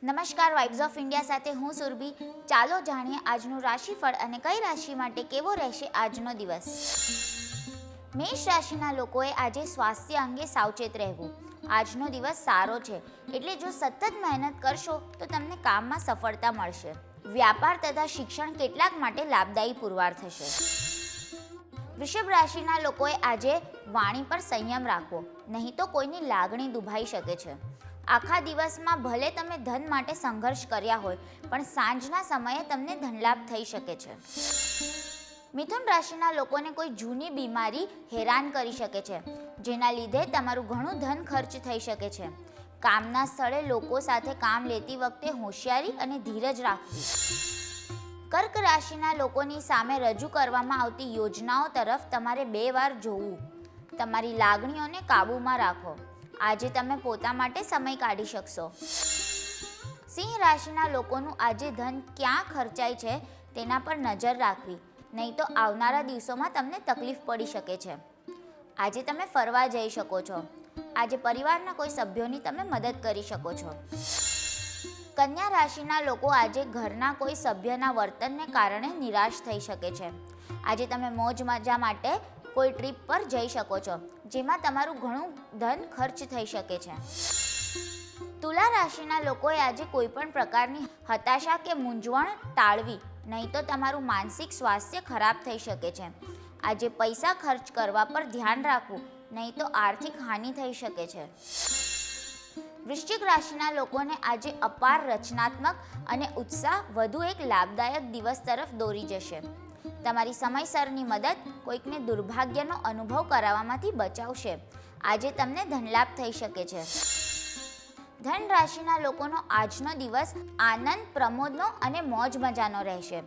નમસ્કાર, vibes of India સાથે હું સુરભી. ચાલો જાણીએ આજનું રાશિફળ અને કઈ રાશિ માટે કેવો રહેશે આજનો દિવસ. મેષ રાશિના લોકોએ આજે સ્વાસ્થ્ય અંગે સાવચેત રહેવું. આજનો દિવસ સારો છે, એટલે જો સતત મહેનત કરશો તો તમને કામમાં સફળતા મળશે. વ્યાપાર તથા શિક્ષણ કેટલાક માટે લાભદાયી પુરવાર થશે. વૃષભ રાશિના લોકોએ આજે વાણી પર સંયમ રાખવો, નહીં તો કોઈની લાગણી દુભાઈ શકે છે. આખા દિવસમાં ભલે તમે ધન માટે સંઘર્ષ કર્યા હોય, પણ સાંજના સમયે તમને ધનલાભ થઈ શકે છે. મિથુન રાશિના લોકોને કોઈ જૂની બીમારી હેરાન કરી શકે છે, જેના લીધે તમારું ઘણું ધન ખર્ચ થઈ શકે છે. કામના સ્થળે લોકો સાથે કામ લેતી વખતે હોશિયારી અને ધીરજ રાખવી. કર્ક રાશિના લોકોની સામે રજૂ કરવામાં આવતી યોજનાઓ તરફ તમારે 2 વાર જોવું. તમારી લાગણીઓને કાબૂમાં રાખો. આજે તમે પોતા માટે સમય કાઢી શકશો. સિંહ રાશિના લોકોનું આજે ધન ક્યાં ખર્ચાય છે તેના પર નજર રાખવી, નહીં તો આવનારા દિવસોમાં તમને તકલીફ પડી શકે છે. આજે તમે ફરવા જઈ શકો છો. આજે પરિવારના કોઈ સભ્યોની તમે મદદ કરી શકો છો. કન્યા રાશિના લોકો આજે ઘરના કોઈ સભ્યના વર્તનને કારણે નિરાશ થઈ શકે છે. આજે તમે મોજ મજા માટે કોઈ ટ્રીપ પર જઈ શકો છો, જેમાં તમારું ઘણું ધન ખર્ચ થઈ શકે છે. તુલા રાશિના લોકોએ આજે કોઈ પણ પ્રકારની હતાશા કે મૂંઝવણ ટાળવી, નહીં તો તમારું માનસિક સ્વાસ્થ્ય ખરાબ થઈ શકે છે. આજે પૈસા ખર્ચ કરવા પર ધ્યાન રાખવું, નહીં તો આર્થિક હાનિ થઈ શકે છે. વૃશ્ચિક રાશિના લોકોને આજે અપાર રચનાત્મક અને ઉત્સાહ વધુ એક લાભદાયક દિવસ તરફ દોરી જશે. તમારી સમયસરની મદદ કોઈકને દુર્ભાગ્યનો અનુભવ કરાવવામાંથી બચાવશે. આજે તમને ધનલાભ થઈ શકે છે. ધન રાશિના લોકોનો આજનો દિવસ આનંદ, પ્રમોદનો અને મોજ મજાનો રહેશે.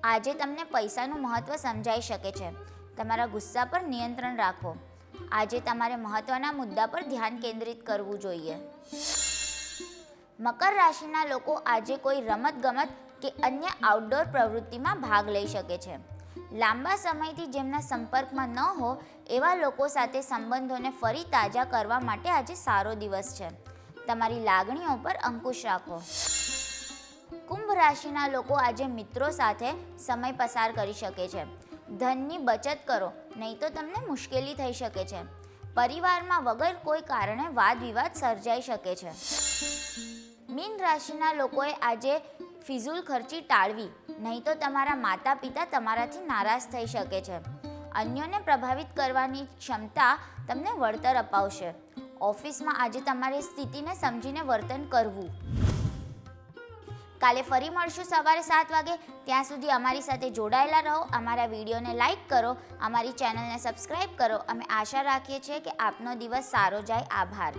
આજે તમને પૈસાનું મહત્વ સમજાઈ શકે છે. તમારા ગુસ્સા પર નિયંત્રણ રાખો. આજે તમારે મહત્વના મુદ્દા પર ધ્યાન કેન્દ્રિત કરવું જોઈએ. મકર રાશિના લોકો આજે કોઈ રમતગમત કે અન્ય આઉટડોર પ્રવૃત્તિમાં ભાગ લઈ શકે છે. લાંબા સમયથી જેમના સંપર્કમાં ન હો એવા લોકો સાથે સંબંધોને ફરી તાજા કરવા માટે આજે સારો દિવસ છે. તમારી લાગણીઓ પર અંકુશ રાખો. કુંભ રાશિના લોકો આજે મિત્રો સાથે સમય પસાર કરી શકે છે. ધનની બચત કરો, નહીં તો તમને મુશ્કેલી થઈ શકે છે. પરિવારમાં વગર કોઈ કારણે વાદ વિવાદ સર્જાઈ શકે છે. મીન રાશિના લોકોએ આજે ફિઝૂલ ખર્ચી ટાળવી, નહીં તો તમારા માતા પિતા તમારાથી નારાજ થઈ શકે છે. અન્યોને પ્રભાવિત કરવાની ક્ષમતા તમને વળતર અપાવશે. ઓફિસમાં આજે તમારી સ્થિતિને સમજીને વર્તન કરવું. કાલે ફરી મળશું સવારે 7 વાગે. ત્યાં સુધી અમારી સાથે જોડાયેલા રહો. અમારા વિડીયોને લાઈક કરો, અમારી ચેનલને સબસ્ક્રાઈબ કરો. અમે આશા રાખીએ છીએ કે આપનો દિવસ સારો જાય. આભાર.